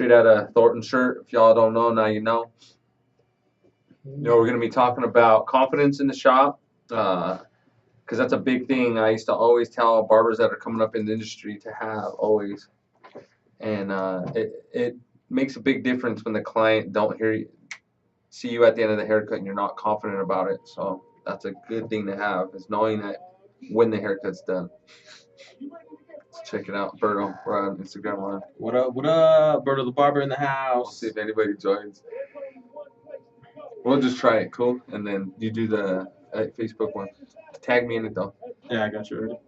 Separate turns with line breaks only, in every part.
straight out of Thornton shirt. If y'all don't know, now you know. We're going to be talking about confidence in the shop, because that's a big thing I used to always tell barbers that are coming up in the industry to have always. And it makes a big difference when the client don't see you at the end of the haircut and you're not confident about it. So that's a good thing to have, is knowing that when the haircut's done. Let's check it out. Berto, we're on Instagram Live.
What up? Berto the Barber in the house.
We'll see if anybody joins. We'll just try it, cool? And then you do the Facebook one. Tag me in it, though.
Yeah, I got you already.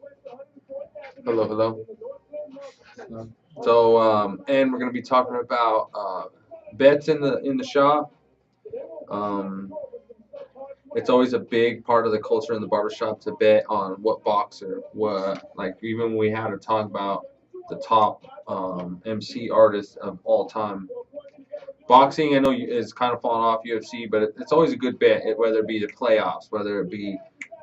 Hello. So, and we're going to be talking about bets in the shop. It's always a big part of the culture in the barbershop to bet on what boxer, like even when we had to talk about the top MC artists of all time. Boxing, I know, is kind of falling off UFC, but it's always a good bet, whether it be the playoffs, whether it be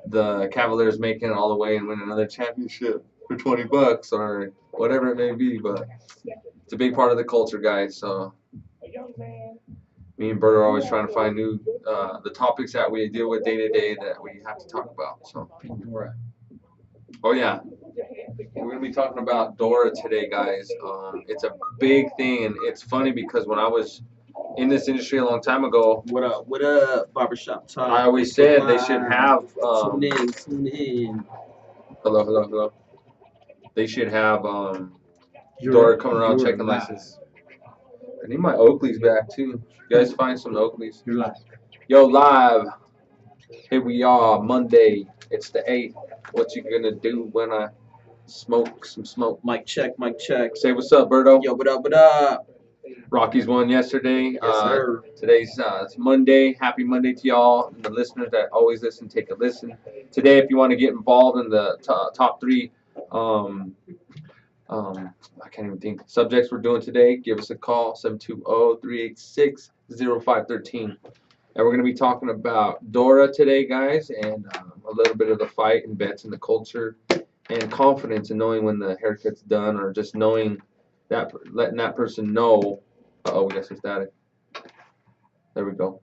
the Cavaliers making it all the way and winning another championship for $20 or whatever it may be. But it's a big part of the culture, guys. So me and Bert are always trying to find new the topics that we deal with day to day that we have to talk about. So, oh yeah, we're gonna be talking about Dora today, guys. It's a big thing, and it's funny because when I was in this industry a long time ago,
what up, barbershop talk?
I always said they should have.
Tune in.
Hello. They should have Dora coming around checking license. I need my Oakleys back too. You guys find some Oakleys.
You're live.
Yo, live. Here we are, Monday. It's the 8th. What you gonna do when I smoke some smoke?
Mic check.
Say what's up, Berto.
Yo, what up?
Rockies won yesterday.
Yes, sir.
Today's it's Monday. Happy Monday to y'all. And the listeners that always listen, take a listen. Today, if you want to get involved in the top 3, I can't even think, subjects we're doing today, give us a call, 720-386-0513. And we're going to be talking about Dora today, guys, and a little bit of the fight and bets in the culture and confidence in knowing when the haircut's done, or just knowing that, letting that person know. We got some static. There we go.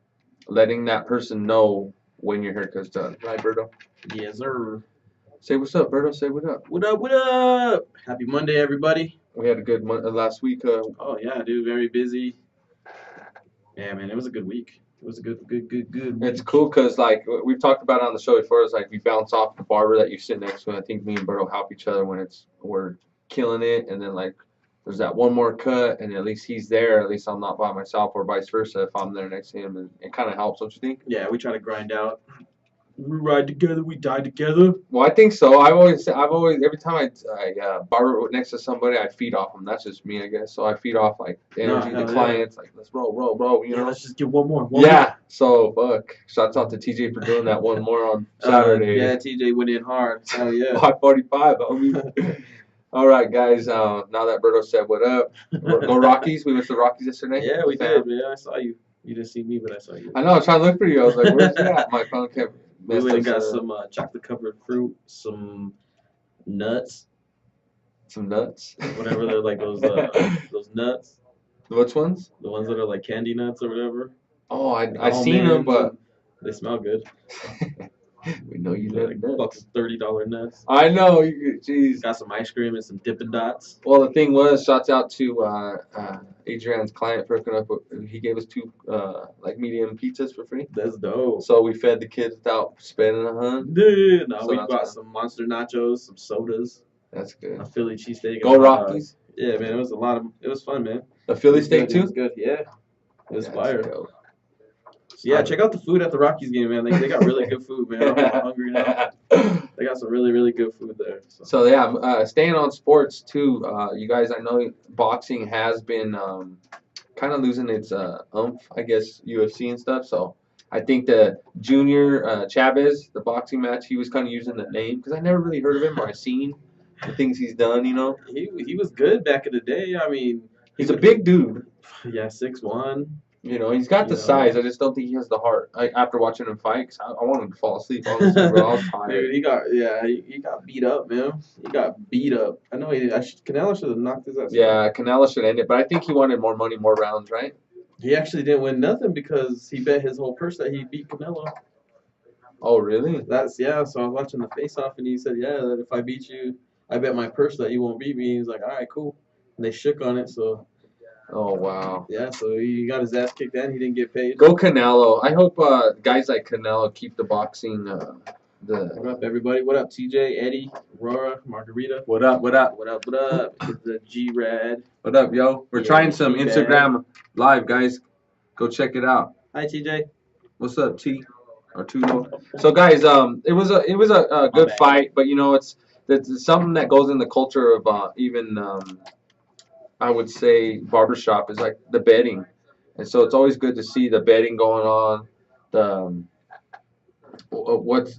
Letting that person know when your haircut's done. Right, Berto?
Yes, sir.
Say what's up, Berto. Say what up.
What up? Happy Monday, everybody.
We had a good last week.
Oh yeah, dude. Very busy. Yeah, man. It was a good week. It was a good week.
It's cool because, like, we've talked about it on the show before. It's like we bounce off the barber that you sit next to. And I think me and Berto help each other when we're killing it, and then like there's that one more cut, and at least he's there. At least I'm not by myself, or vice versa if I'm there next to him, and it kind of helps. Don't you think?
Yeah, we try to grind out. We ride together, we die together.
Well, I think so. I've always every time I barber next to somebody, I feed off them. That's just me, I guess. So I feed off like the energy, the clients, like let's roll, you know.
Let's just get one more.
So fuck. Shouts out to TJ for doing that one more on Saturday.
Yeah, TJ went in hard. Oh yeah.
545, homie. All right, guys. Now that Berto said what up, go Rockies. We went to the Rockies yesterday.
Yeah, we did. Man, I saw you. You didn't see me, but I saw you.
I know. I was trying to look for you. I was like, where's he at? My phone kept.
We went and got some chocolate covered fruit, some nuts.
Some nuts?
Whatever, they're like those nuts.
Which ones?
The ones that are like candy nuts or whatever.
Oh, I seen them, but
they smell good.
We know you love nuts.
$30 nuts.
I know. Jeez.
Got some ice cream and some Dippin' Dots.
Well, the thing was, shouts out to Adrian's client for hooking up. He gave us 2 like medium pizzas for free.
That's dope.
So we fed the kids without spending $100.
Dude, no, so we bought some monster nachos, some sodas.
That's good.
A Philly cheesesteak.
Go Rockies.
Yeah, man, it was fun, man.
A Philly steak too?
It was good, yeah. It was fire. Dope. Yeah, check out the food at the Rockies game, man. They got really good food, man. I'm hungry now. They got some really, really good food there.
So yeah, staying on sports too. You guys, I know boxing has been kind of losing its oomph, I guess, UFC and stuff. So I think the Junior Chavez, the boxing match, he was kind of using the name because I never really heard of him or I seen the things he's done. You know,
he was good back in the day. I mean,
he's a big dude.
Yeah, 6'1".
You know, he's got the
You know,
size. I just don't think he has the heart. After watching him fight, 'cause I wanted to fall asleep, honestly, bro. I was tired.
dude, he got beat up, man. He got beat up. I know Canelo should have knocked his ass out.
Yeah, Canelo should end it, but I think he wanted more money, more rounds, right?
He actually didn't win nothing because he bet his whole purse that he beat Canelo.
Oh, really?
Yeah. So I was watching the face off, and he said, "Yeah, that if I beat you, I bet my purse that you won't beat me." He's like, "All right, cool." And they shook on it, so
Oh, wow.
yeah. So he got his ass kicked, and he didn't get paid.
Go Canelo. I hope guys like Canelo keep the boxing.
What up, everybody? What up, TJ, Eddie, Aurora, Margarita?
What up? What up?
What up? What up? It's the G Rad.
What up, yo? We're
Yeah,
trying some
G-Rad.
Instagram live, guys. Go check it out.
Hi, TJ.
What's up, T? Or Tudo? So, guys, it was a good
bad.
fight, but you know, it's something that goes in the culture of even I would say barbershop is like the betting, and so it's always good to see the betting going on. The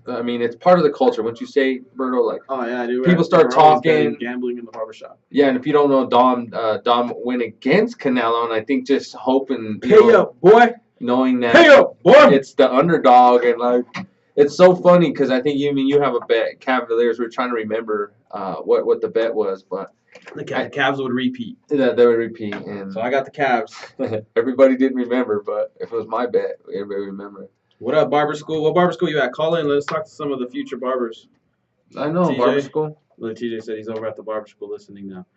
I mean, it's part of the culture. Once you say, Berto, like,
Oh yeah, dude.
people start
we're always
talking.
gambling in the barbershop.
Yeah, and if you don't know, Dom went against Canelo, and I think just hoping,
Pay up, boy.
knowing that
Pay up, boy.
it's the underdog, and like, it's so funny because I think you have a bet, Cavaliers. We're trying to remember what the bet was, but
The Cavs would repeat.
yeah, they would repeat, and
So I got the Cavs.
everybody didn't remember, but if it was my bet, everybody remembered.
What up, barber school? What barber school you at? Call in. Let's talk to some of the future barbers.
I know,
TJ?
Barber School.
Look, TJ said he's over at the barber school listening now.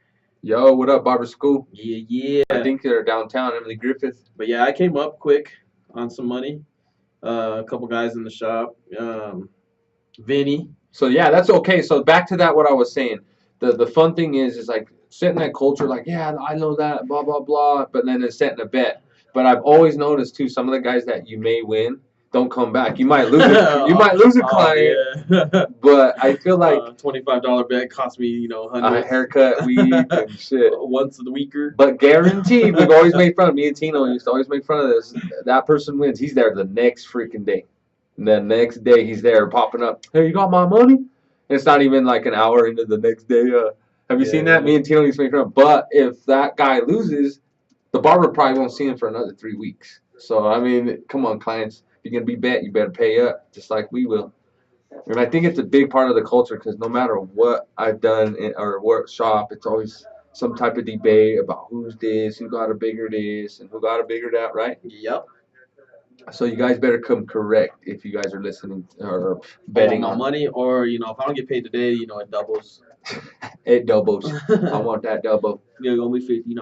Yo, what up, Barber School?
Yeah.
I think they're downtown, Emily Griffith.
But yeah, I came up quick on some money. A couple guys in the shop. Vinny.
So yeah, that's okay. So back to that, what I was saying. The fun thing is like setting that culture, like, yeah, I know that, blah blah blah, but then it's setting a bet. But I've always noticed too, some of the guys that you may win don't come back. You might lose you might lose a client,
Yeah.
but I feel like
$25 bet cost me,
a
$100
haircut, weed, and shit.
once a weeker.
But guaranteed, we've always made fun of me and Tino used to always make fun of this. That person wins, he's there the next freaking day. And the next day he's there popping up. Hey, you got my money? And it's not even like an hour into the next day. Have you seen that? Me and Tino used to make fun of. But if that guy loses, the barber probably won't see him for another 3 weeks. So I mean, come on, clients. If you're gonna be bet, you better pay up, just like we will. And I think it's a big part of the culture because no matter what I've done or what shop, it's always some type of debate about who's this, who got a bigger this, and who got a bigger that, right?
Yep.
So you guys better come correct if you guys are listening or betting
my
on
money, or if I don't get paid today, it doubles.
it. Doubles. I want that double.
Yeah, gonna be 50,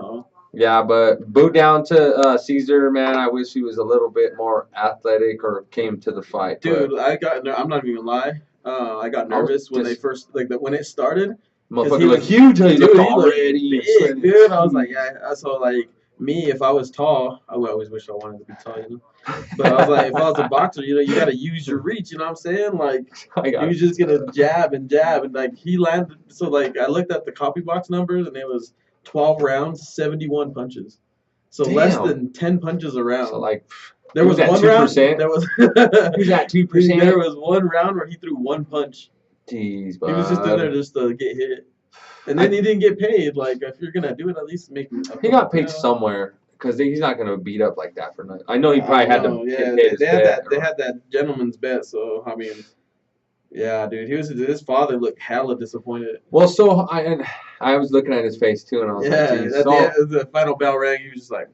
Yeah, but boot down to Caesar, man. I wish he was a little bit more athletic or came to the fight.
Dude, I'm not even gonna lie. I got nervous when they first when it started.
Motherfucker looked huge. He looked already
big, dude. I was like, yeah. So like me, if I was tall, I would always wish I wanted to be tall, But I was like, if I was a boxer, you gotta use your reach. You know what I'm saying? Like he was just gonna jab and like he landed. So like I looked at the copy box numbers and it was 12 rounds, 71 punches. So less than 10 punches a round.
So like
there was one 2%? Round. There was
who's at 2%?
There was one round where he threw one punch.
Jeez, bud.
He was just in there just to get hit. And then he didn't get paid. Like, if you're going to do it, at least make
he got paid somewhere because he's not going to beat up like that for nothing. I know he probably had to pay his bet.
They had that gentleman's bet, so, I mean, yeah, dude. His father looked hella disappointed.
Well, so I was looking at his face, too, and I was like, geez.
The final bell rang. He was just like,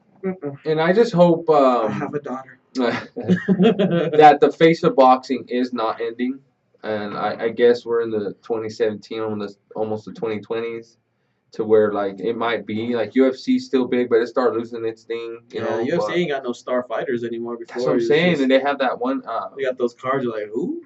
and I just hope
I have a daughter.
that the face of boxing is not ending. And I guess we're in the 2017, almost the 2020s, to where like it might be like UFC's still big, but it started losing its thing. You know,
UFC ain't got no star fighters anymore. Before
that's what I'm saying, and they have that one.
They got those cards. You're like, who?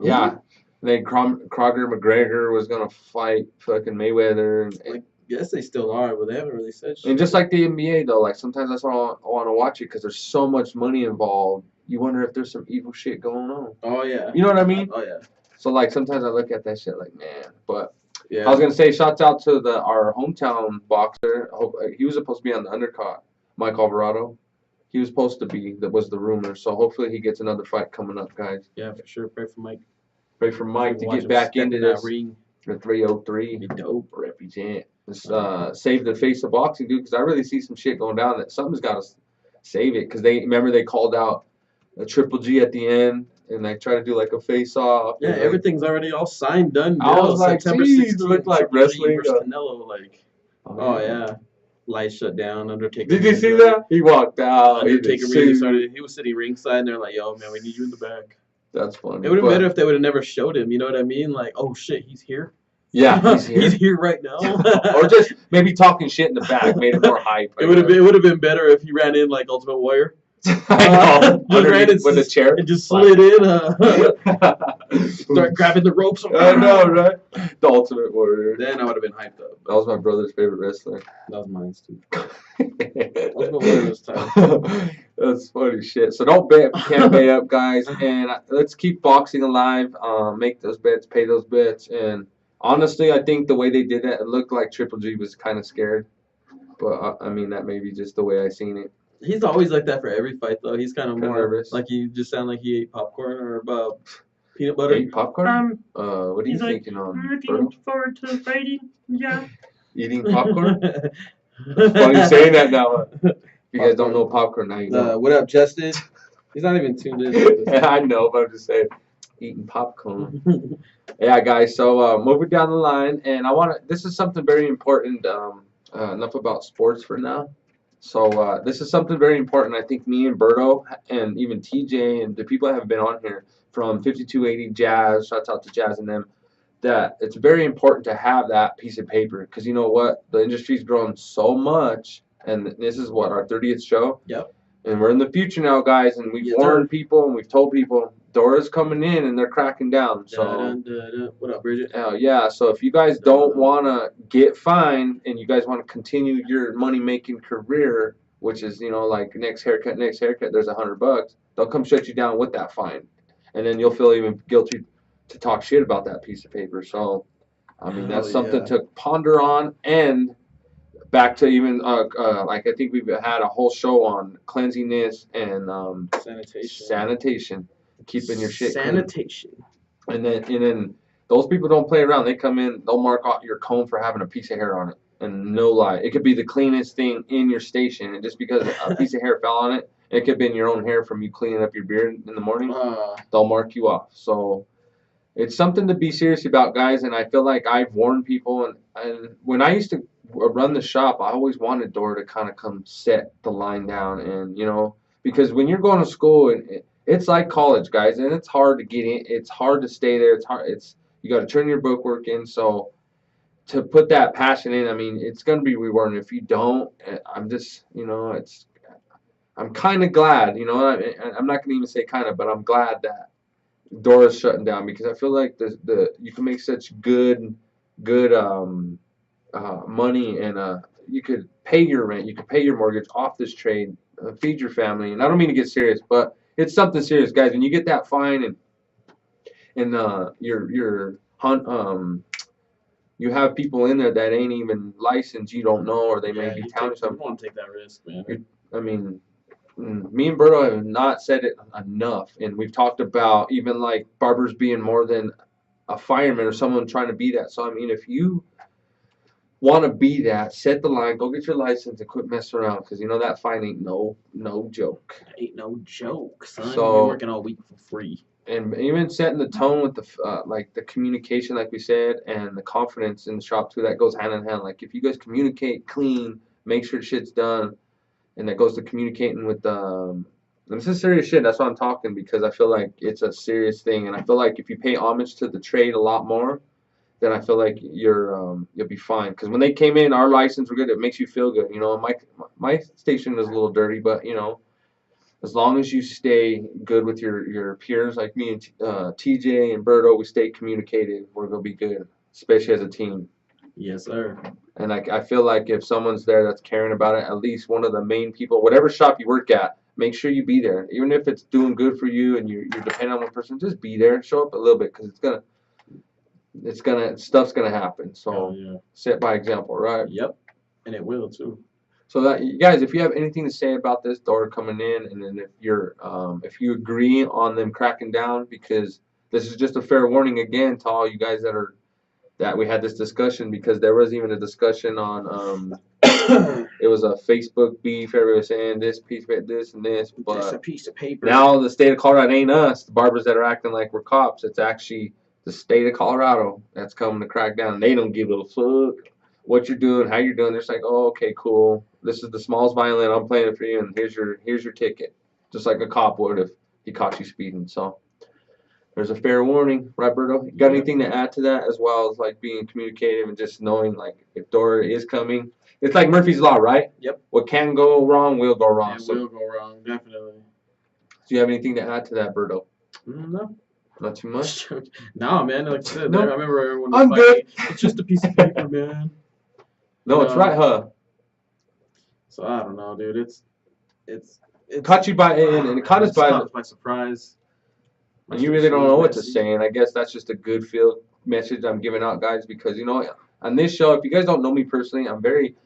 Yeah, then Croger McGregor was gonna fight fucking Mayweather.
I guess they still are, but they haven't really said shit.
And just like the NBA though, like sometimes that's why I want to watch it because there's so much money involved. You wonder if there's some evil shit going on.
Oh yeah.
You know what I mean?
Oh yeah.
So like sometimes I look at that shit like, man. But
yeah.
I was gonna say shouts out to our hometown boxer. He was supposed to be on the undercard, Mike Alvarado. He was supposed to be. That was the rumor. So hopefully he gets another fight coming up, guys.
Yeah, for sure. Pray for Mike.
Pray for Mike to get back into this.
Ring.
The 303.
Be dope.
Represent. Save the face of boxing, dude. Because I really see some shit going down. That something's got to. save it because they called out a Triple G at the end and they try to do like a face off.
Yeah, everything's already all signed, done.
I was like,
September
geez,
16th,
looked like
Triple G
wrestling.
versus Canelo, like, oh yeah. Lights shut down. Undertaker.
Did you see that? He walked out.
Undertaker really started. He was sitting ringside, and they're like, "Yo, man, we need you in the back."
That's funny.
It would have been better if they would have never showed him. You know what I mean? Like, oh shit, he's here.
Yeah, he's here.
He's here right now.
Or just maybe talking shit in the back made it more hype.
It would have been better if he ran in like Ultimate Warrior.
I know. Underneath with a chair
and just slid in. Start grabbing the ropes.
I know, right? The Ultimate Warrior.
Then I would have been hyped up.
That was my brother's favorite wrestler.
That was mine too. Ultimate Warrior was time.
That's funny shit. So don't bet if you can't pay up, guys. And let's keep boxing alive. Make those bets, pay those bets. And honestly, I think the way they did that, it looked like Triple G was kind of scared. But I mean, that may be just the way I seen it.
He's always like that for every fight, though. He's kind of more
nervous.
Like you just sound like he ate popcorn or peanut butter.
Ate popcorn? What are you thinking on?
Looking forward to fighting. Yeah.
Eating popcorn? It's funny saying that now. If you guys don't know popcorn, now you know.
What up, Justin? He's not even tuned in.
Yeah, I know, but I'm just saying, eating popcorn. Yeah, guys. So moving down the line, and this is something very important. Enough about sports for now. So this is something very important. I think me and Berto and even TJ and the people that have been on here from 5280 Jazz, shouts out to Jazz and them, that it's very important to have that piece of paper because you know what? The industry's grown so much, and this is what, our 30th show?
Yep.
And we're in the future now, guys, and we've warned people and we've told people Dora's coming in and they're cracking down. So,
what up, Bridget?
Yeah, so if you guys don't want to get fined and you guys want to continue your money-making career, which is, you know, like next haircut, there's $100, they'll come shut you down with that fine. And then you'll feel even guilty to talk shit about that piece of paper. So, I mean, that's something to ponder on. And back to even, like I think we've had a whole show on cleanliness and sanitation. Keeping your shit
sanitation.
Clean. And then those people don't play around. They come in, they'll mark out your comb for having a piece of hair on it. And no lie, it could be the cleanest thing in your station, and just because a piece of hair fell on it, it could have been your own hair from you cleaning up your beard in the morning. They'll mark you off. So it's something to be serious about, guys. And I feel like I've warned people. And when I used to run the shop, I always wanted Dora to kind of come set the line down, and you know, because when you're going to school and it's like college, guys, and it's hard to get in. It's hard to stay there. It's hard. You got to turn your bookwork in. So to put that passion in, I mean, it's going to be rewarding. If you don't, I'm just, you know, I'm kind of glad, you know. I'm not going to even say kind of, but I'm glad that Dora's shutting down because I feel like you can make such good money, and you could pay your rent, you could pay your mortgage off this trade, feed your family. And I don't mean to get serious, but it's something serious, guys. When you get that fine and you have people in there that ain't even licensed, you don't know, or they may be telling something.
You want to take that risk, man.
I mean, me and Berto have not said it enough, and we've talked about even like barbers being more than a fireman or someone trying to be that. So I mean, if you want to be that, set the line, go get your license, and quit messing around, because you know that fine ain't no joke.
Ain't no joke, son.
So,
you're working all week for free.
And even setting the tone with the like the communication, like we said, and the confidence in the shop too. That goes hand in hand. Like if you guys communicate clean, make sure shit's done, and that goes to communicating with this is serious shit. That's why I'm talking, because I feel like it's a serious thing, and I feel like if you pay homage to the trade a lot more, then I feel like you'll be fine. Because when they came in, our license were good. It makes you feel good. You know, my station is a little dirty, but you know, as long as you stay good with your peers, like me and TJ and Berto, we stay communicated, we're gonna be good, especially as a team.
Yes, sir. And
I feel like if someone's there that's caring about it, at least one of the main people, whatever shop you work at, make sure you be there. Even if it's doing good for you and you're depending on one person, just be there, show up a little bit, because stuff's gonna happen. So set by example, right?
Yep, and it will too.
So that, you guys, if you have anything to say about this Dora coming in, and then if you agree on them cracking down, because this is just a fair warning again to all you guys that that we had this discussion because there was even a discussion on it was a Facebook beef. Everybody was saying this piece, this and this, but
just a piece of paper.
now the state of Colorado ain't us, the barbers that are acting like we're cops. It's actually the state of Colorado that's coming to crack down. They don't give a fuck what you're doing, how you're doing. They're just like, oh, okay, cool. This is the smallest violin. I'm playing it for you, and here's your ticket, just like a cop would if he caught you speeding. So there's a fair warning, right, Berto? You got anything to add to that, as well as like being communicative and just knowing like if Dora is coming? It's like Murphy's Law, right?
Yep.
What can go wrong will go wrong.
It will go wrong, definitely.
Do you have anything to add to that, Berto?
No.
Not too much?
No, man. Like I said,
No.
I remember everyone
I'm
was
good.
like, it's just a piece of paper, man.
No, it's right, huh?
So I don't know, dude. It's
Caught you by and it caught us
by surprise.
And you really don't know what to say, and I guess that's just a good feel message I'm giving out, guys, because you know, on this show, if you guys don't know me personally, I'm very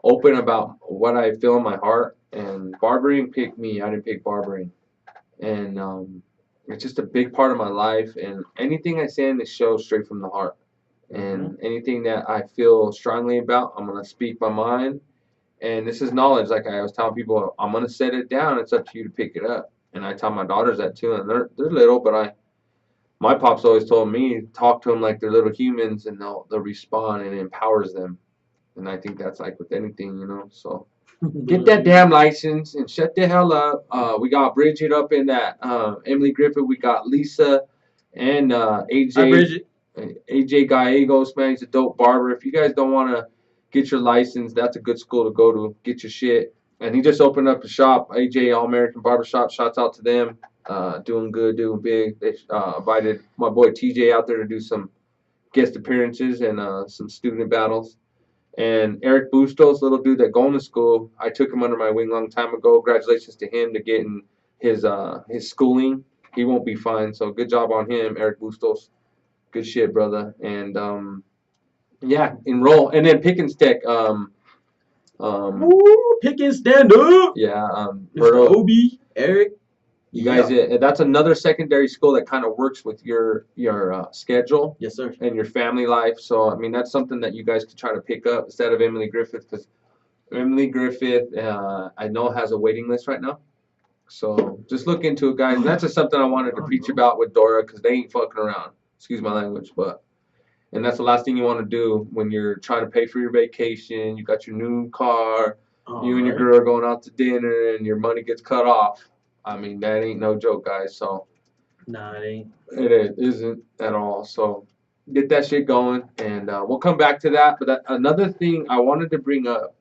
open about what I feel in my heart. And barbering picked me. I didn't pick barbering, and it's just a big part of my life. And anything I say in this show is straight from the heart. And anything that I feel strongly about, I'm gonna speak my mind. And this is knowledge. Like I was telling people, I'm gonna set it down. It's up to you to pick it up. And I tell my daughters that too, and they're little, but my pops always told me, talk to them like they're little humans, and they'll respond, and it empowers them. And I think that's like with anything, you know. So get that damn license and shut the hell up. We got Bridget up in that. Emily Griffith. We got Lisa and AJ.
Hi, Bridget.
AJ Gallegos, man, he's a dope barber. If you guys don't want to get your license, that's a good school to go to. Get your shit. And he just opened up a shop, AJ All American Barbershop. Shouts out to them. Doing good, doing big. They invited my boy TJ out there to do some guest appearances and some student battles. And Eric Bustos, little dude that going to school, I took him under my wing a long time ago. Congratulations to him to getting his schooling. He won't be fined, so good job on him, Eric Bustos. Good shit, brother. And yeah, enroll. And then Pickens Tech.
Pickens, stand up.
Yeah,
Mr. Obi, Eric.
You guys, that's another secondary school that kind of works with your schedule.
Yes, sir.
And your family life. So I mean, that's something that you guys could try to pick up instead of Emily Griffith, because Emily Griffith, I know, has a waiting list right now. So just look into it, guys. And that's just something I wanted to preach about with Dora, because they ain't fucking around. Excuse my language, and that's the last thing you want to do when you're trying to pay for your vacation. You got your new car, you and your girl are going out to dinner, and your money gets cut off. I mean, that ain't no joke, guys. So
nah, it ain't.
It isn't at all. So get that shit going, and we'll come back to that. But another thing I wanted to bring up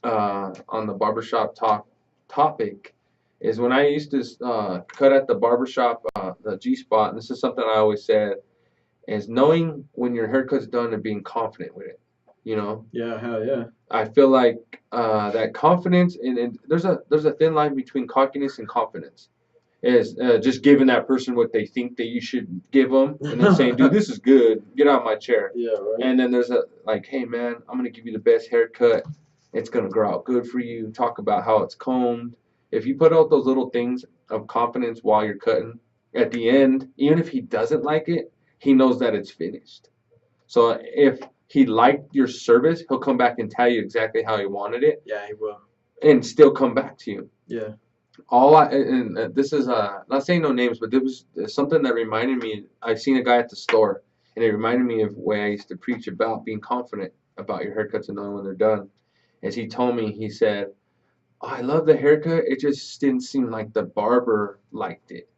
on the barbershop topic is when I used to cut at the barbershop, the G-spot, and this is something I always said, is knowing when your haircut's done and being confident with it. You know?
Yeah, hell yeah.
I feel like that confidence, and there's a thin line between cockiness and confidence. Is just giving that person what they think that you should give them, and then saying, dude, this is good, get out of my chair.
Yeah, right.
And then there's hey, man, I'm going to give you the best haircut. It's going to grow out good for you. Talk about how it's combed. If you put out those little things of confidence while you're cutting, at the end, even if he doesn't like it, he knows that it's finished. So if he liked your service, he'll come back and tell you exactly how he wanted it.
Yeah, he will.
And still come back to you.
Yeah.
This is not saying no names, but there was something that reminded me. I seen a guy at the store, and it reminded me of the way I used to preach about being confident about your haircuts and knowing when they're done. As he told me, he said, I love the haircut. It just didn't seem like the barber liked it.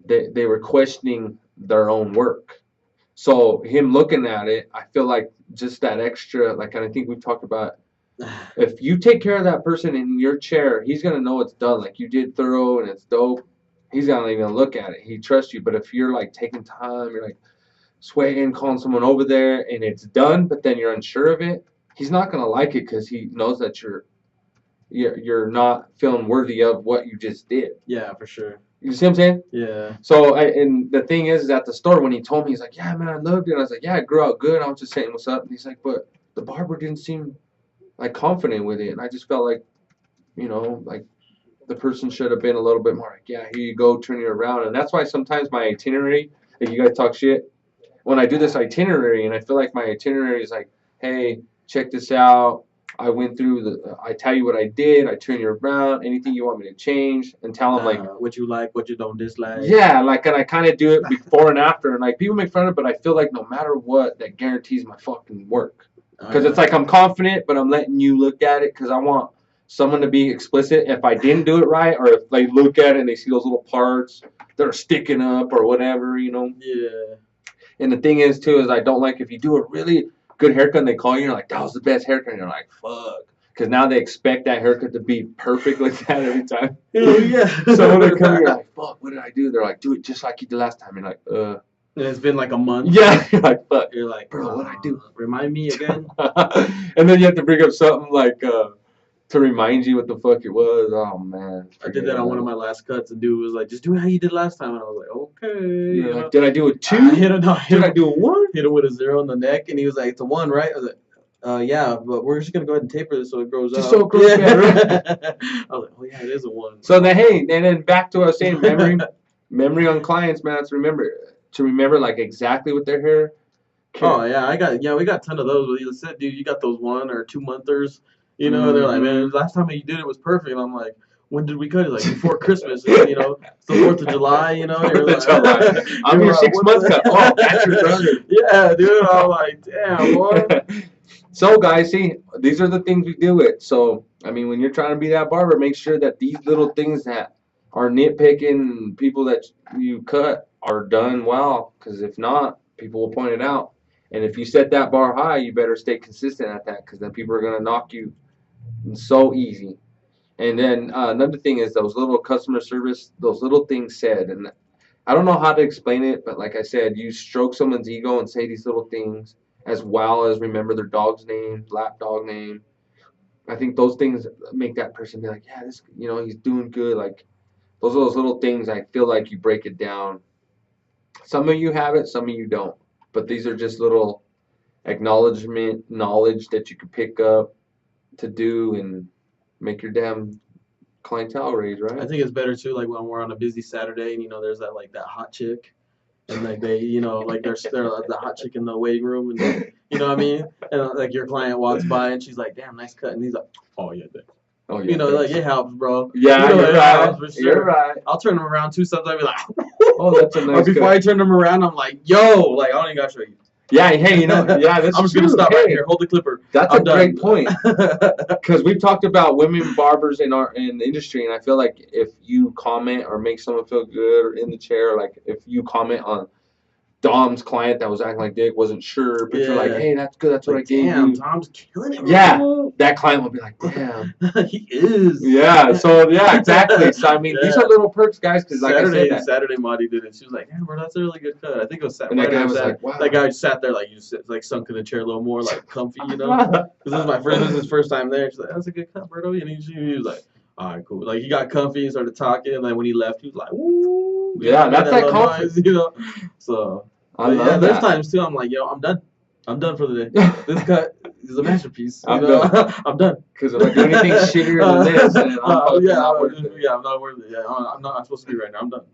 They were questioning their own work. So him looking at it, I feel like just that extra, like, and I think we've talked about, if you take care of that person in your chair, he's going to know it's done. Like, you did thorough and it's dope. He's not even going to look at it. He trusts you. But if you're, like, taking time, you're, like, sweating, calling someone over there, and it's done, but then you're unsure of it, he's not going to like it because he knows that you're not feeling worthy of what you just did.
Yeah, for sure.
You see what I'm saying?
Yeah.
So, and the thing is, at the store, when he told me, he's like, yeah, man, I loved it. And I was like, yeah, it grew out good. I was just saying, what's up? And he's like, but the barber didn't seem, like, confident with it. And I just felt like, you know, like, the person should have been a little bit more like, yeah, here you go, turn you around. And that's why sometimes my itinerary, if you guys talk shit, when I do this itinerary, and I feel like my itinerary is like, hey, check this out. I went through I tell you what I did. I turn you around. Anything you want me to change, and tell them like
what you like, what you don't dislike.
Yeah, like, and I kind of do it before and after, and like people make fun of it, but I feel like no matter what, that guarantees my fucking work. Because it's like I'm confident, but I'm letting you look at it because I want someone to be explicit if I didn't do it right, or if they look at it and they see those little parts that are sticking up or whatever, you know.
Yeah.
And the thing is too is I don't like if you do a really good haircut and they call you and you're like, that was the best haircut, and you're like, fuck. Because now they expect that haircut to be perfect like that every time.
Oh, yeah.
So when they come, you're like, fuck, what did I do? They're like, do it just like you did last time. You're like,
And it's been like a month.
Yeah. You're like, fuck.
You're like,
bro, what'd I do?
Remind me again.
And then you have to bring up something like to remind you what the fuck it was. Oh, man.
I did that on one of my last cuts, and dude was like, just do it how you did last time. And I was like, okay.
You're like, did I do a 2?
Did I do a 1? Hit him with a 0 on the neck, and he was like, it's a 1, right? I was like, yeah, but we're just gonna go ahead and taper this so it grows
just
out.
so it grows out, right?
I was like, oh yeah, it is a 1.
So then, hey, and then back to what I was saying, memory on clients, man. To remember like exactly what their hair.
Oh yeah, we got a ton of those. But you said, dude, you got those 1 or 2 monthers. You know, they're like, man, last time you did it was perfect. And I'm like, when did we cut it? Like before Christmas, you know, it's the 4th of July, you know. You're like,
I'm your 6 month cut. Oh, that's your brother.
Yeah, dude. I'm like, damn, boy.
So, guys, see, these are the things we deal with. So, I mean, when you're trying to be that barber, make sure that these little things that are nitpicking people that you cut are done well. Because if not, people will point it out. And if you set that bar high, you better stay consistent at that. Because then people are going to knock you so easy. And then another thing is those little customer service, those little things said. And I don't know how to explain it, but like I said, you stroke someone's ego and say these little things, as well as remember their dog's name, lap dog name. I think those things make that person be like, yeah, this, you know, he's doing good. Like those are those little things. I feel like you break it down. Some of you have it, some of you don't. But these are just little acknowledgement, knowledge that you could pick up to do and make your damn clientele raise, right?
I think it's better too, like when we're on a busy Saturday and you know there's that hot chick. And like they, you know, like they're the hot chick in the waiting room, and you know what I mean. And like your client walks by, and she's like, "Damn, nice cut," and he's like, "Oh yeah, thanks."
Oh yeah,
you know, like it helps, bro.
Yeah,
you know,
you're right.
Helps for sure.
You're right.
I'll turn them around too. Sometimes I'll be like,
"Oh, that's a nice."
Or before I turn them around, I'm like, "Yo, like I don't even gotta show you."
Yeah, hey, you know, yeah, that's
I'm just gonna stop right here. Hold the clipper.
That's a great point. Because we've talked about women barbers in the industry, and I feel like if you comment or make someone feel good or in the chair, like if you comment on Dom's client that was acting like dick, wasn't sure, but you're like, hey, that's good, that's what I gave you.
Tom's killing it.
Yeah, that client will be like, damn.
He is.
Yeah, so yeah, exactly. So I mean, these are little perks, guys, because like I said,
Saturday Marty did it. She was like, damn, bro, that's a really good cut. I think it was Saturday.
And that guy was like, wow.
That guy sat there like, sunk in the chair a little more, like comfy, you know? Because this is his first time there. She's like, that's a good cut, bro. And he was like, all right, cool. Like he got comfy and started talking, and then when he left, he was like, woo.
Yeah, that's like confidence,
you know? So. There's times too. I'm like, yo, I'm done. I'm done for the day. This cut is a masterpiece. I'm done. I'm done.
Because if I do anything shittier than this, then I'm not worth it.
Yeah, I'm not worth it. Yeah, I'm not supposed to be right now. I'm done.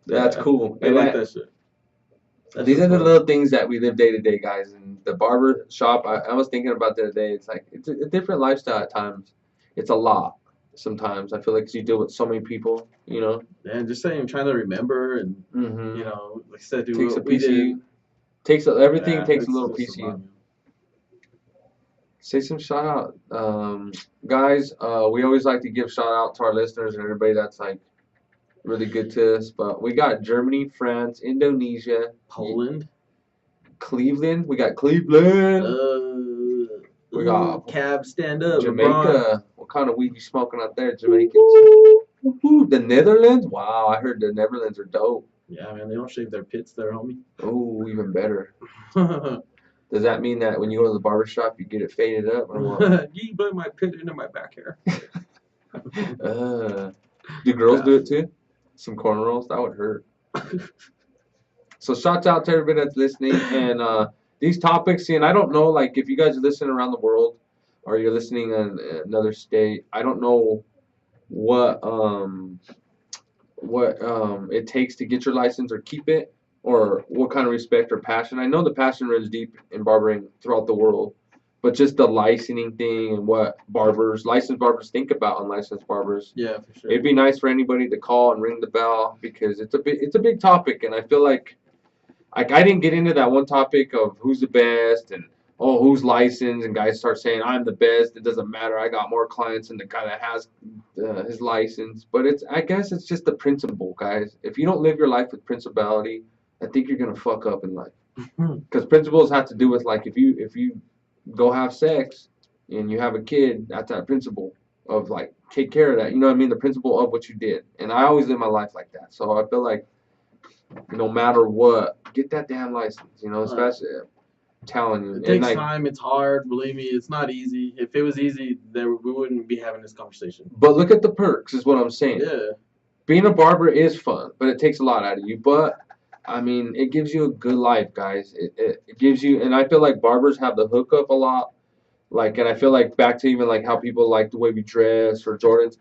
That's cool.
I like that shit.
These are the little things that we live day to day, guys. And the barber shop, I was thinking about the other day. It's like it's a different lifestyle at times. It's a lot. Sometimes I feel like you deal with so many people, you know.
Yeah, just saying, trying to remember, and you know, like I said, dude,
takes a piece of you. Takes a little piece of you. Say some shout out, guys. We always like to give shout out to our listeners and everybody that's like really good to us. But we got Germany, France, Indonesia,
Poland,
Cleveland. We got Cleveland. We got
cab stand up.
Jamaica. LeBron. What kind of weed you smoking out there, Jamaicans? The Netherlands. Wow, I heard the Netherlands are dope.
Yeah, man, they don't shave their pits there, homie.
Oh, even better. Does that mean that when you go to the barbershop, you get it faded up? Or what?
You put my pit into my back hair.
Do girls do it too? Some cornrows? That would hurt. So shouts out to everybody that's listening. And these topics, and I don't know, like, if you guys are listening around the world or you're listening in another state, I don't know what it takes to get your license or keep it. or what kind of respect or passion. I know the passion runs deep in barbering throughout the world, but just the licensing thing and what licensed barbers think about unlicensed barbers.
Yeah, for sure.
It'd be nice for anybody to call and ring the bell because it's a big topic, and I feel like I didn't get into that one topic of who's the best and who's licensed, and guys start saying I'm the best. It doesn't matter. I got more clients than the guy that has his license. But I guess it's just the principle, guys. If you don't live your life with principality, I think you're gonna fuck up in life. Because principles have to do with like if you go have sex and you have a kid, that's that principle of like take care of that. You know what I mean? The principle of what you did. And I always live my life like that. So I feel like no matter what, get that damn license. You know, especially I'm telling you.
It takes time. It's hard. Believe me, it's not easy. If it was easy, we wouldn't be having this conversation.
But look at the perks, is what I'm saying.
Yeah.
Being a barber is fun, but it takes a lot out of you. But I mean, it gives you a good life, guys. It gives you, and I feel like barbers have the hookup a lot. Like, and I feel like back to even like how people like the way we dress or Jordans.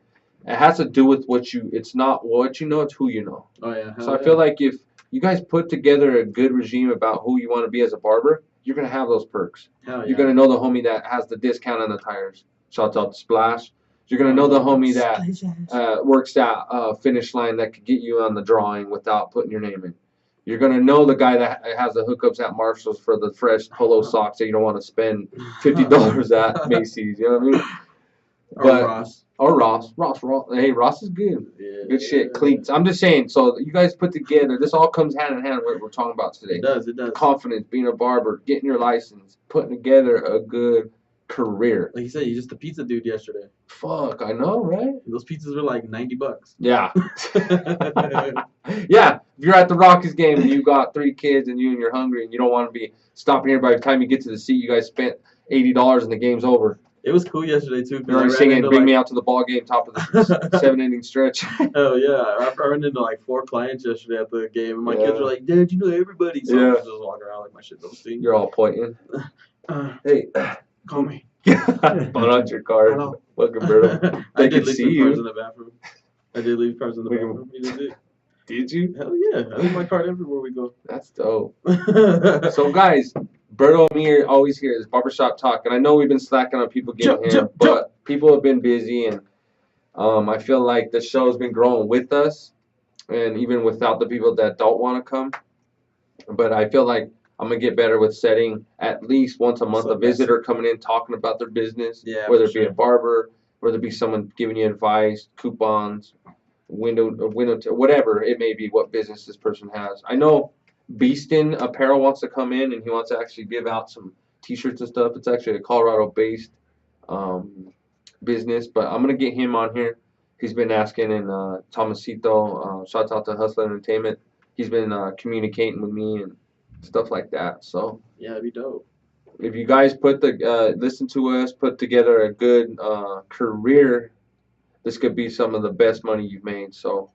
It has to do with it's not what you know, it's who you know.
Oh yeah.
So I feel like if you guys put together a good regime about who you want to be as a barber, you're gonna have those perks.
Hell yeah.
You're gonna know the homie that has the discount on the tires. Shouts out to Splash. You're gonna know the homie that works at Finish Line that could get you on the drawing without putting your name in. You're gonna know the guy that has the hookups at Marshalls for the fresh polo socks that you don't want to spend $50 at Macy's. You know what I mean?
Or Ross.
Or Ross. Hey, Ross is good.
Yeah,
good shit. Cleats. I'm just saying. So you guys put together. This all comes hand in hand with what we're talking about today.
It does. It does.
Confidence, being a barber, getting your license, putting together a good career.
Like you said, you're just a pizza dude yesterday.
Fuck, I know, right?
Those pizzas were like $90.
Yeah. Yeah. If you're at the Rockies game and you got 3 kids and you're hungry and you don't want to be stopping here by the time you get to the seat, you guys spent $80 and the game's over.
It was cool yesterday too.
You're singing "Bring Me Out to the Ball Game" top of the 7-inning stretch.
Oh yeah, I ran into like 4 clients yesterday at the game, and my kids were like, "Dad, you know everybody." So I was just walking around like my shit don't stink.
You're all pointing. Hey,
call me.
Put on your card.
Hello.
Welcome, Berto.
I did leave cards in the bathroom. I did leave cards in the bathroom.
Did you?
Hell yeah, I leave my card everywhere we go.
That's dope. So guys, Berto and me are always here. This Barbershop Talk, and I know we've been slacking on people getting here, but people have been busy, and I feel like the show's been growing with us, and even without the people that don't want to come. But I feel like I'm gonna get better with setting at least once a month a visitor coming in talking about their business, whether it be a barber, whether it be someone giving you advice, coupons, window, whatever it may be, what business this person has. I know Beaston Apparel wants to come in and he wants to actually give out some T-shirts and stuff. It's actually a Colorado-based business, but I'm gonna get him on here. He's been asking, and Tomasito, shouts out to Hustler Entertainment. He's been communicating with me and stuff like that. So
yeah, it'd be dope.
If you guys listen to us, put together a good career, this could be some of the best money you've made. So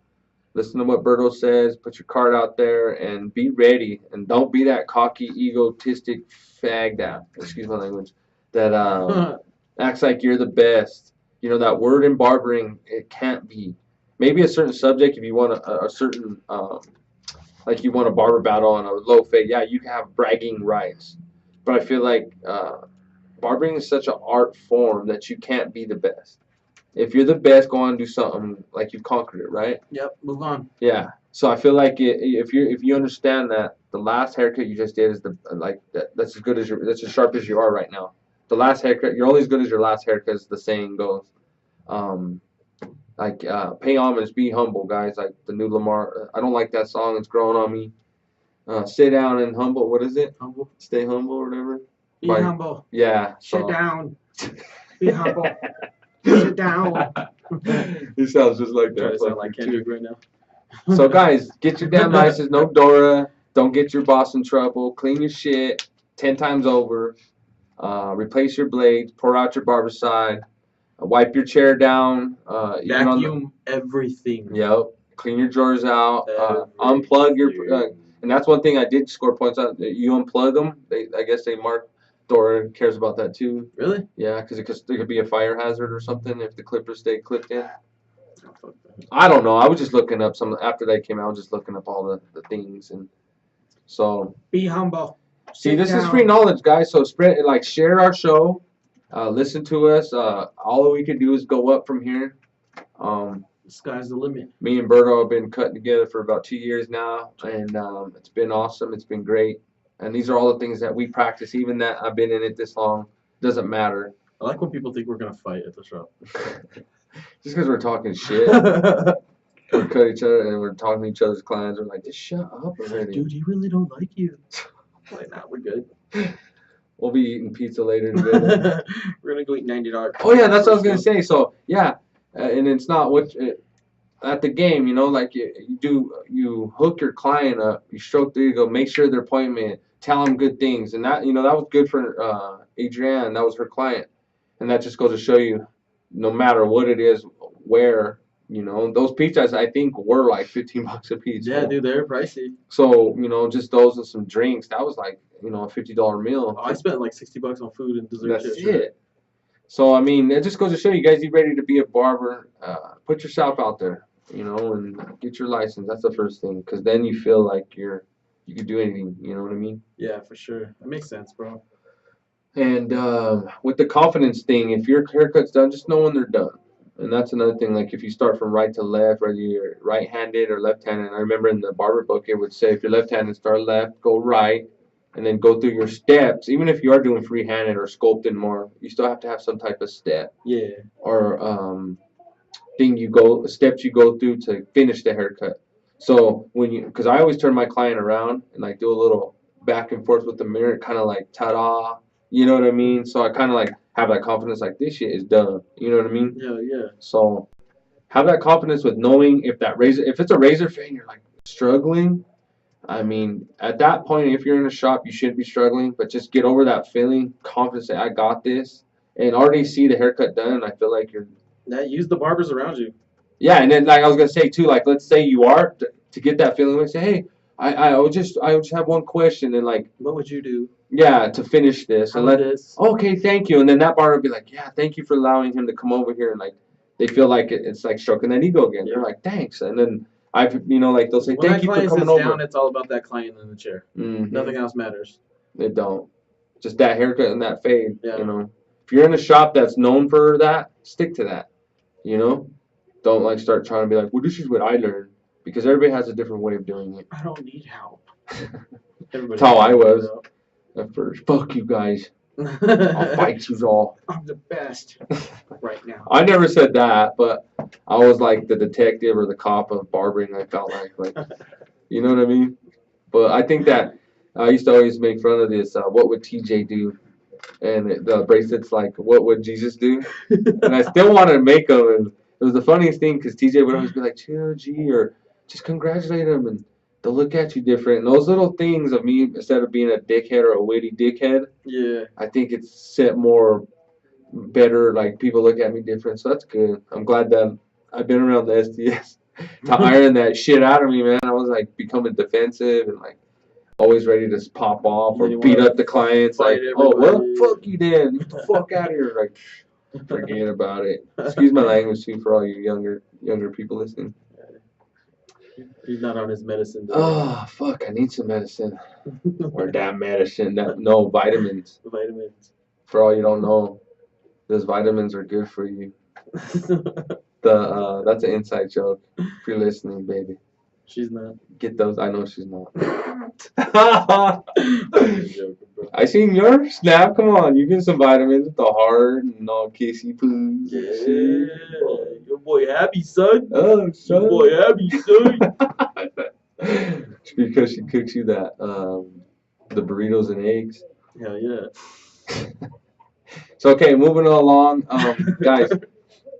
listen to what Berto says, put your card out there, and be ready. And don't be that cocky, egotistic fag excuse my language, that acts like you're the best. You know, that word in barbering, it can't be. Maybe a certain subject, if you want a certain, like you want a barber battle on a low fade, yeah, you can have bragging rights. But I feel like barbering is such an art form that you can't be the best. If you're the best, go on and do something like you've conquered it, right?
Yep, move on.
Yeah. So I feel like if you understand that the last haircut you just did is that's as sharp as you are right now. The last haircut, you're only as good as your last haircut, as the saying goes. Pay homage, be humble, guys. Like the new Lamar. I don't like that song. It's growing on me. Sit down and humble. What is it?
Humble.
Stay humble or whatever.
Be humble.
Yeah.
Sit down. Be humble. Sit down.
He sounds just like that.
Trying to sound like Kendrick right now.
So guys, get your damn license. No Dora. Don't get your boss in trouble. Clean your shit 10 times over. Replace your blades. Pour out your barbicide. Wipe your chair down.
Vacuum everything.
Yep. Clean your drawers out. Unplug your. And that's one thing I did score points on. You unplug them. I guess they mark. Dora cares about that too.
Really?
Yeah, because there could be a fire hazard or something if the clippers stay clipped in. I don't know. I was just looking up some after they came out. I was just looking up all the things, and So
be humble.
See, this is free knowledge, guys. So spread, like, share our show, listen to us. All we can do is go up from here.
The sky's the limit.
Me and Berto have been cutting together for about 2 years now, and it's been awesome. It's been great. And these are all the things that we practice. Even that I've been in it this long, doesn't matter.
I like when people think we're gonna fight at the shop.
Just because we're talking shit. We cut each other and we're talking to each other's clients. We're like, just shut up already.
Dude, he really don't like you. Like, nah, we're good.
We'll be eating pizza later today.
We're gonna go eat $90.
Oh yeah, that's what I was gonna say. So yeah, and it's not what at the game, you know, like you hook your client up, you stroke their ego, make sure their appointment, tell them good things, and that, you know, that was good for Adrienne. That was her client, and that just goes to show you, no matter what it is, where. You know, those pizzas I think were like $15 a piece.
Yeah, dude, they're pricey.
So, you know, just those and some drinks, that was like, you know, a $50 meal.
Oh, I spent like $60 on food and dessert.
That's it. So, I mean, it just goes to show you guys, you ready to be a barber, put yourself out there, you know, and get your license. That's the first thing, because then you feel like you can do anything, you know what I mean?
Yeah, for sure. That makes sense, bro.
And with the confidence thing, if your haircut's done, just know when they're done. And that's another thing, like if you start from right to left, whether you're right-handed or left-handed. I remember in the barber book it would say if you're left-handed, start left, go right, and then go through your steps. Even if you are doing free-handed or sculpting more, you still have to have some type of step.
Yeah.
Or steps you go through to finish the haircut. So because I always turn my client around and like do a little back and forth with the mirror, kind of like ta-da, you know what I mean? So I kind of like have that confidence, like this shit is done. You know what I mean?
Yeah, yeah.
So have that confidence with knowing if it's a razor fade and you're like struggling. I mean, at that point, if you're in a shop, you shouldn't be struggling, but just get over that feeling, confidence, say I got this, and already see the haircut done. I feel like you're.
Yeah, use the barbers around you.
Yeah, and then like I was gonna say too, like let's say you are to get that feeling, we say, hey, I would just have one question, and like,
what would you do?
Yeah, to finish this.
And
okay, thank you. And then that bar would be like, yeah, thank you for allowing him to come over here. And like, they feel like it's like stroking that ego again. They're like, thanks. And then like they'll say, thank you for coming over.
Down, it's all about that client in the chair.
Mm-hmm.
Nothing else matters.
It don't. Just that haircut and that fade.
Yeah.
You know, if you're in a shop that's known for that, stick to that. You know, don't like start trying to be like, well, this is what I learned, because everybody has a different way of doing it.
I don't need help.
That's how I was. At first, fuck you guys. I'll fight you all.
I'm the best right now.
I never said that, but I was like the detective or the cop of barbering. I felt like, you know what I mean? But I think that I used to always make fun of this. What would TJ do? And the bracelet's like, what would Jesus do? And I still wanted to make them. And it was the funniest thing because TJ would always be like, chill, G, or just congratulate him, and they'll look at you different. And those little things of me, instead of being a dickhead or a witty dickhead,
yeah,
I think it's set more better. Like people look at me different, so that's good. I'm glad that I've been around the SDS to iron that shit out of me, man. I was like becoming defensive and like always ready to pop off or beat up the clients. Like, oh, well, fuck you, then. Get the fuck out of here. Like, forget about it. Excuse my language too for all you younger people listening.
He's not on his medicine.
Oh, fuck, I need some medicine. Or that medicine. No, vitamins.
Vitamins.
For all you don't know, those vitamins are good for you. That's an inside joke. If you're listening, baby.
She's not.
Get those. I know she's not. I seen your snap. Come on, you get some vitamins with the heart and all kissy poos.
Yeah, your boy happy, son.
Oh, son.
Your boy happy, son.
It's because she cooks you that the burritos and eggs.
Hell yeah.
So okay, moving along, guys.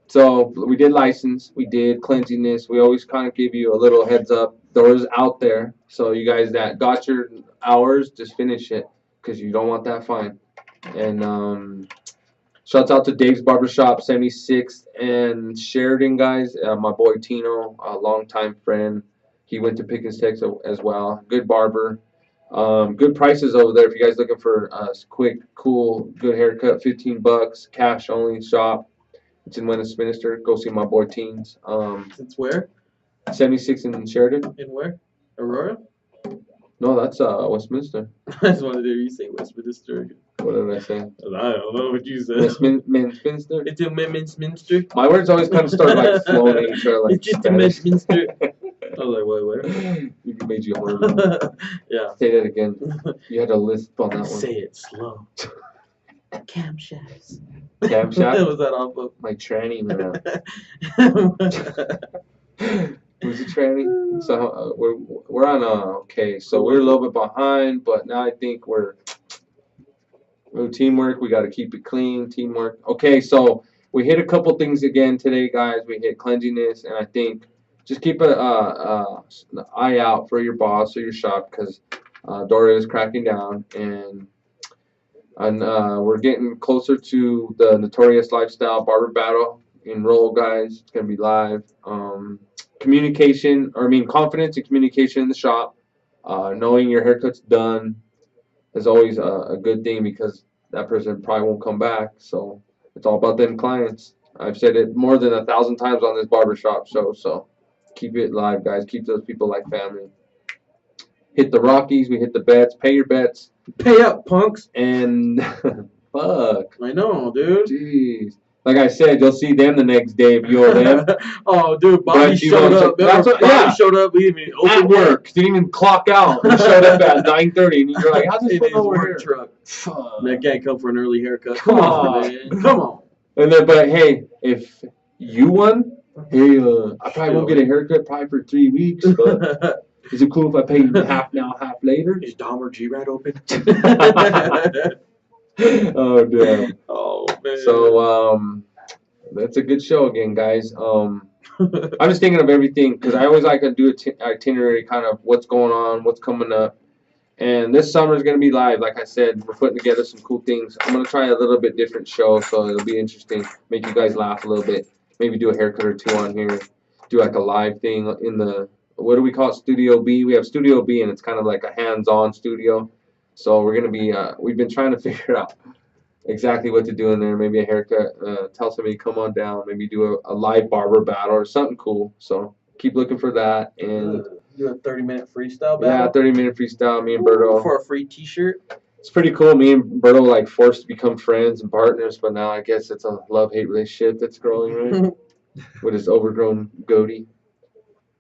So we did license, we did cleanliness. We always kind of give you a little heads up. Doors out there. So you guys that got your hours, just finish it because you don't want that fine. And shouts out to Dave's Barbershop, 76th and Sheridan, guys. My boy Tino, a longtime friend. He went to Pickens, Texas as well. Good barber. Good prices over there if you guys looking for a quick, cool, good haircut. $15, cash only shop. It's in Westminster. Go see my boy Teens.
It's where?
76 in Sheridan.
In where? Aurora?
No, that's Westminster.
I just wanted to hear you say Westminster.
What did I say?
I don't know what you said.
Westminster.
It's a Westminster.
My words always kind of start like flowing, like
it's just
Spanish.
a Westminster. I was like, what?
You made you word.
Yeah.
Say that again. You had to lisp on that one.
Say it slow. Camshafts.
Camshaft?
Was that off of?
My tranny now. Who's a tranny? So we're on okay. So we're a little bit behind, but now I think we're teamwork. We got to keep it clean. Teamwork. Okay, so we hit a couple things again today, guys. We hit cleanliness, and I think just keep an eye out for your boss or your shop because Dora is cracking down, and we're getting closer to the Notorious Lifestyle Barber Battle. Enroll, guys. It's gonna be live. Communication, confidence and communication in the shop. Knowing your haircut's done is always a good thing because that person probably won't come back. So it's all about them clients. I've said it more than 1,000 times on this barbershop show. So keep it live, guys. Keep those people like family. Hit the Rockies. We hit the bets. Pay your bets.
Pay up, punks.
And fuck.
I know, dude.
Jeez. Like I said, you'll see them the next day if you owe them.
Oh, dude, Bobby showed up. Bobby showed up. We didn't even
open work. Didn't even clock out. He showed up at 9:30, and you're like, "How's this
in his work truck?" That guy come for an early haircut. Come on, man. Come on.
And then, but hey, if you won, hey, I probably won't get a haircut probably for 3 weeks. But is it cool if I pay you half now, half later?
Is Dahmer G-Rat open?
Oh damn.
Oh man.
So that's a good show again, guys. I'm just thinking of everything because I always like to do an itinerary, kind of what's going on, what's coming up. And this summer is going to be live. Like I said, we're putting together some cool things. I'm going to try a little bit different show, so it'll be interesting. Make you guys laugh a little bit. Maybe do a haircut or two on here. Do like a live thing in the, what do we call it, Studio B? We have Studio B, and it's kind of like a hands-on studio. So we're going to be, we've been trying to figure out exactly what to do in there. Maybe a haircut, tell somebody come on down. Maybe do a live barber battle or something cool. So keep looking for that. And
do a 30-minute freestyle battle?
Yeah, 30-minute freestyle, me and Berto.
For a free t-shirt?
It's pretty cool. Me and Berto like forced to become friends and partners, but now I guess it's a love-hate relationship that's growing, right? With his overgrown goatee.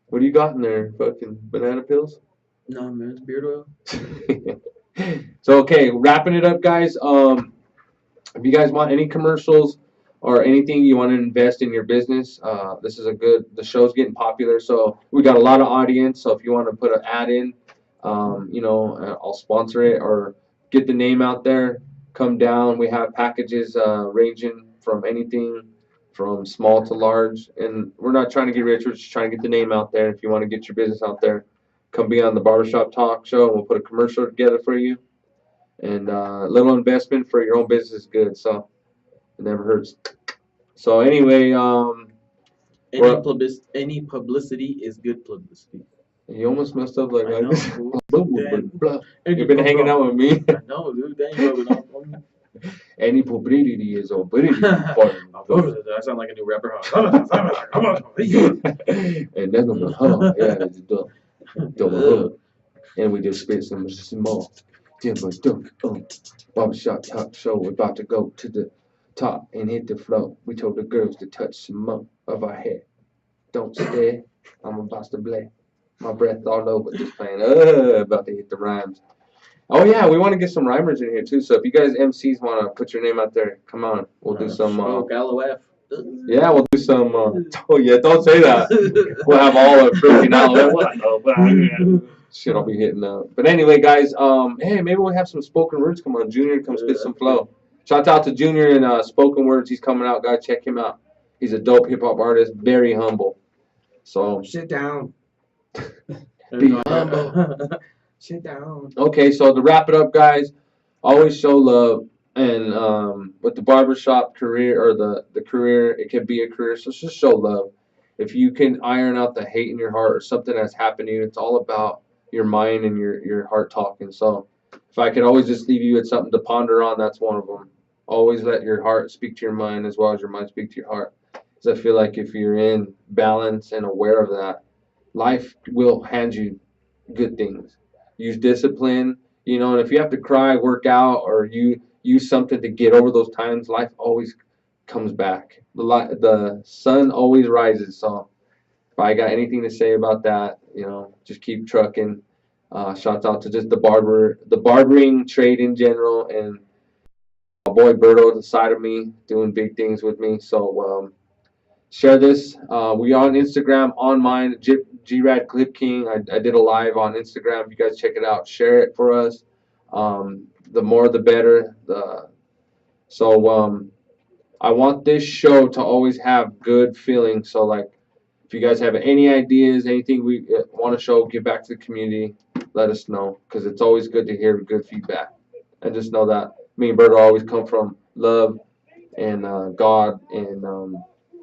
What do you got in there? Fucking banana pills?
No, man, it's beard oil.
So, okay, wrapping it up, guys. If you guys want any commercials or anything you want to invest in your business, this is the show's getting popular, so we got a lot of audience. So if you want to put an ad in, I'll sponsor it or get the name out there. Come down. We have packages ranging from anything from small to large, and we're not trying to get rich. We're just trying to get the name out there. If you want to get your business out there, come be on the Barbershop Talk Show, and we'll put a commercial together for you. And a little investment for your own business is good, so it never hurts. So anyway,
any publicity is good publicity.
You almost messed up like
I know,
You've been hanging out with me.
I know, dude. Dang, you rubbing off on me.
Any publicity is publicity.
That sounds like a new rapper.
And that's what yeah, it's double. And we just spit some small. Barbershop Talk Show. We're about to go to the top and hit the floor. We told the girls to touch some more of our hair. Don't stare. I'm about to blare. My breath all over this plane. About to hit the rhymes. Oh yeah, we want to get some rhymers in here too. So if you guys MCs want to put your name out there, come on. We'll do some. Yeah, we'll do some. Oh yeah, don't say that. We'll have all of freaking LOF. Shit, I'll be hitting up. But anyway, guys, hey, maybe we'll have some spoken words come on. Junior, come spit some flow. Shout out to Junior in spoken words. He's coming out, guys. Check him out. He's a dope hip hop artist, very humble. So
sit down.
Be humble.
Sit down.
Okay, so to wrap it up, guys, always show love. And with the barbershop career or the career, it can be a career. So just show love. If you can iron out the hate in your heart or something that's happening, it's all about your mind and your heart talking. So if I could always just leave you with something to ponder on, that's one of them. Always let your heart speak to your mind as well as your mind speak to your heart. Because I feel like if you're in balance and aware of that, life will hand you good things. use discipline, you know. And if you have to cry, work out, or you use something to get over those times, life always comes back. The sun always rises. So if I got anything to say about that, you know, just keep trucking. Shouts out to just the barbering trade in general, and my boy Berto to the side of me doing big things with me. So share this. We on Instagram, on mine, Grad Clip King. I did a live on Instagram. If you guys check it out, share it for us. The more, the better. So I want this show to always have good feelings. So like, if you guys have any ideas, anything we want to show, give back to the community. Let us know, because it's always good to hear good feedback. And just know that me and Bert always come from love and God and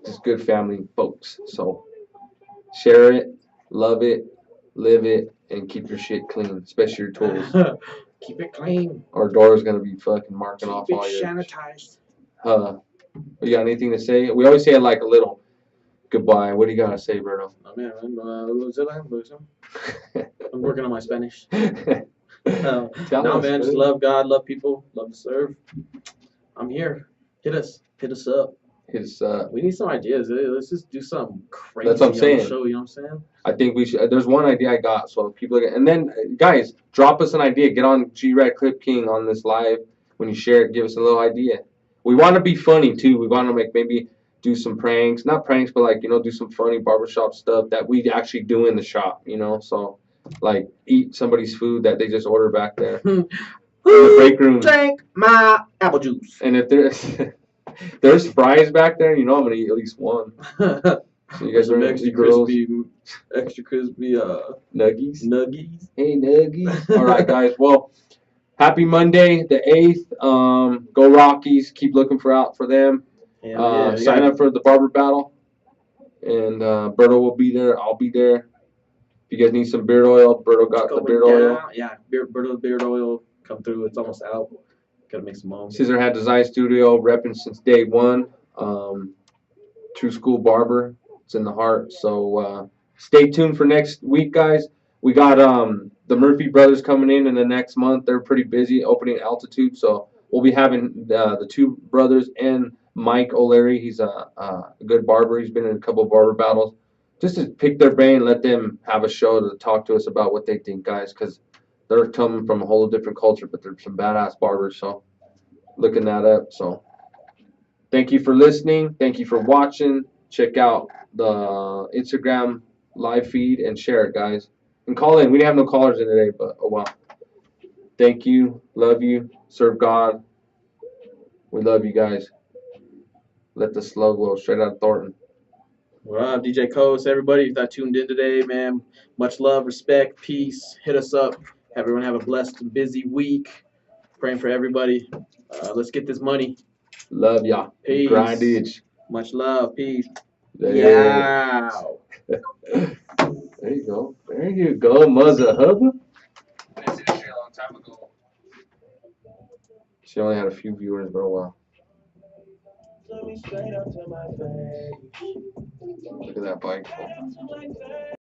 just good family folks. So share it, love it, live it, and keep your shit clean, especially your tools.
Keep it clean.
Our door's gonna be fucking marking
Keep
off
it
all your.
sanitized.
You got anything to say? We always say it like a little goodbye. What do you gotta say, Berto?
Oh, man, I'm working on my Spanish.
Tell
No,
us,
man, just
dude.
love God, love people, love to serve. I'm here. Hit us up. We need some ideas. Let's just do something crazy
That's what I'm
on
saying.
the show. You know what I'm saying?
I think we should. There's one idea I got, so people are, and then guys, drop us an idea. Get on Grad Clip King on this live. When you share it, give us a little idea. We want to be funny too. We want to maybe do some pranks, not pranks, but like, you know, do some funny barbershop stuff that we actually do in the shop. You know, so like eat somebody's food that they just order back there in the break room.
Drink my apple juice.
And if there's fries back there, you know I'm gonna eat at least one. So you guys
some
are
extra
girls.
crispy
Nuggies.
nuggies.
Hey, Nuggies. All right, guys. Well, happy Monday, the 8th. Go Rockies. Keep looking out for them. Sign up for the barber battle. And Berto will be there. I'll be there. If you guys need some beard oil, Berto got the beard oil.
Yeah, Berto's beard oil. Come through. It's almost out. Gotta make some more.
Scissorhat Design Studio, repping since day one. True School Barber. It's in the heart. So stay tuned for next week, guys. We got the Murphy brothers coming in the next month. They're pretty busy opening Altitude, so we'll be having the two brothers and Mike O'Leary. He's a good barber. He's been in a couple of barber battles. Just to pick their brain, let them have a show to talk to us about what they think, guys, because they're coming from a whole different culture, but they're some badass barbers. So looking that up. So thank you for listening. Thank you for watching. Check out the Instagram live feed and share it, guys. And call in. We didn't have no callers in today, but oh well. Thank you. Love you. Serve God. We love you guys. Let the slug go straight out of Thornton.
Well, DJ KUHS, everybody that tuned in today, man. Much love, respect, peace. Hit us up. Everyone have a blessed and busy week. Praying for everybody. Let's get this money.
Love ya.
Peace.
Grindage.
Much love. Peace.
Yeah. There you go. There you go, mother hubba. I seen this a long time ago. She only had a few viewers for a while. Look at that bike.